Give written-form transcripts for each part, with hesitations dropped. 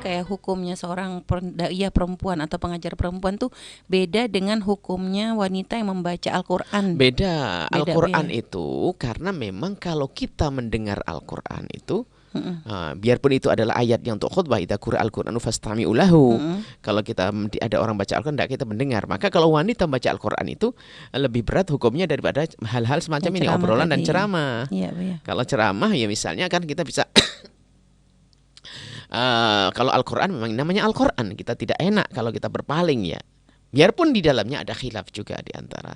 kayak hukumnya seorang daiyah perempuan atau pengajar perempuan tuh beda dengan hukumnya wanita yang membaca Al-Qur'an. Beda. Beda, Al-Qur'an ya. itu karena memang kalau kita mendengar Al-Qur'an itu Mm-mm. biarpun itu adalah ayat yang untuk khutbah, idza quri'al Qur'anu fastami'u lahu. Mm-mm. Kalau kita ada orang baca Al-Qur'an tidak kita mendengar, maka kalau wanita baca Al-Qur'an itu lebih berat hukumnya daripada hal-hal semacam Ya, ini, ceramah obrolan dan tadi. ceramah. Iya, Bu, ya. Kalau ceramah ya misalnya kan kita bisa kalau Al-Qur'an memang namanya Al-Qur'an, kita tidak enak kalau kita berpaling ya. Biarpun di dalamnya ada khilaf juga di antara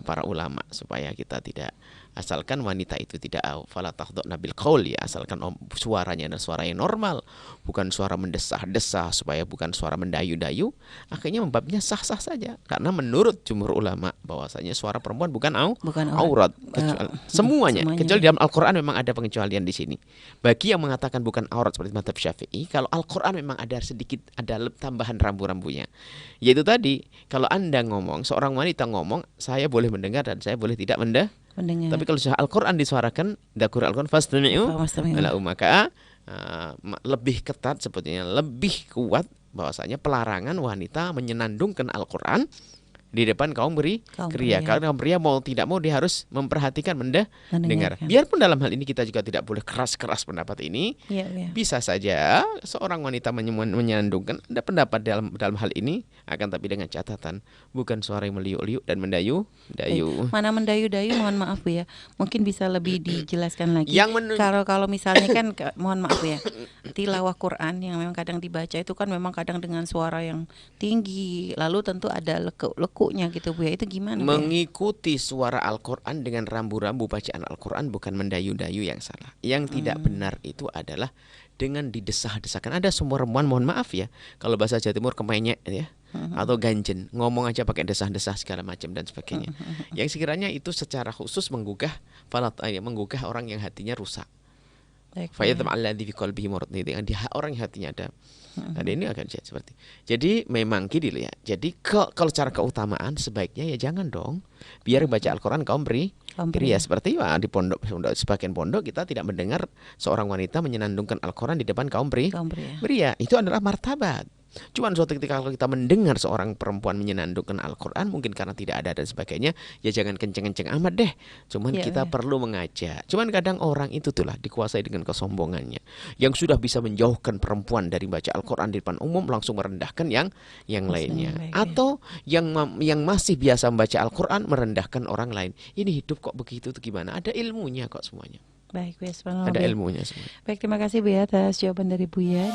para ulama supaya kita tidak, asalkan wanita itu tidak fala takhdha'na bil qaul ya, asalkan suaranya dan suara yang normal, bukan suara mendesah-desah, supaya bukan suara mendayu-dayu, akhirnya membabnya sah-sah saja. Karena menurut jumhur ulama bahwasanya suara perempuan bukan Bukan aurat, kecuali semuanya, semuanya. kecuali dalam Al-Qur'an memang ada pengecualian di sini. Bagi yang mengatakan bukan aurat seperti mazhab Syafi'i, kalau Al-Qur'an memang ada sedikit ada tambahan rambu-rambunya. Yaitu tadi, kalau Anda ngomong, seorang wanita ngomong, saya boleh mendengar dan saya boleh tidak mendengar. Mendengar. Tapi kalau sudah Al-Qur'an disuarakan, Al-Qur'an fastami'u lahu, maka lebih ketat sebetulnya, lebih kuat bahwasanya pelarangan wanita menyenandungkan Al-Qur'an di depan kaum pria. Karena kaum pria mau tidak mau dia harus memperhatikan mendengar. Biarpun dalam hal ini kita juga tidak boleh keras-keras pendapat ini. Ya, ya. Bisa saja seorang wanita menyenandungkan ada pendapat dalam hal ini, akan tapi dengan catatan bukan suara yang meliuk-liuk dan mendayu-dayu. Mana mendayu-dayu, mohon maaf Bu ya. Mungkin bisa lebih dijelaskan lagi. Yang Kalau misalnya kan mohon maaf Bu ya. Tilawah Quran yang memang kadang dibaca itu kan memang kadang dengan suara yang tinggi, lalu tentu ada lekuk-lekuknya gitu Bu ya. Itu gimana Bu ya? Mengikuti suara Al-Qur'an dengan rambu-rambu bacaan Al-Qur'an, bukan mendayu-dayu yang salah. Yang tidak benar itu adalah dengan didesah-desahkan. Ada semua perempuan, mohon maaf ya, kalau bahasa Jawa Timur kemenyek ya, atau ganjen, ngomong aja pakai desah-desah segala macam dan sebagainya. Yang sekiranya itu secara khusus menggugah orang yang hatinya rusak. Orang yang hatinya ada. Nah, ini akan seperti. Jadi memang gini loh ya. Jadi kalau cara keutamaan sebaiknya ya jangan dong. Biar baca Al-Qur'an kaum pria. Seperti di pondok, sebagian pondok kita tidak mendengar seorang wanita menyenandungkan Al-Qur'an di depan kaum pria. Itu adalah martabat. Cuman suatu ketika kalau kita mendengar seorang perempuan menyenandungkan Al-Qur'an, mungkin karena tidak ada dan sebagainya, ya jangan kenceng-kenceng amat deh. Cuman kita perlu mengajak. Cuman kadang orang itu tuh lah dikuasai dengan kesombongannya, yang sudah bisa menjauhkan perempuan dari baca Al-Qur'an di depan umum, langsung merendahkan yang lainnya. Atau yang masih biasa membaca Al-Qur'an merendahkan orang lain. Ini hidup kok begitu tuh gimana? Ada ilmunya kok semuanya. Baik, ada ilmunya semua. Baik, terima kasih Bu ya atas jawaban dari Bu ya.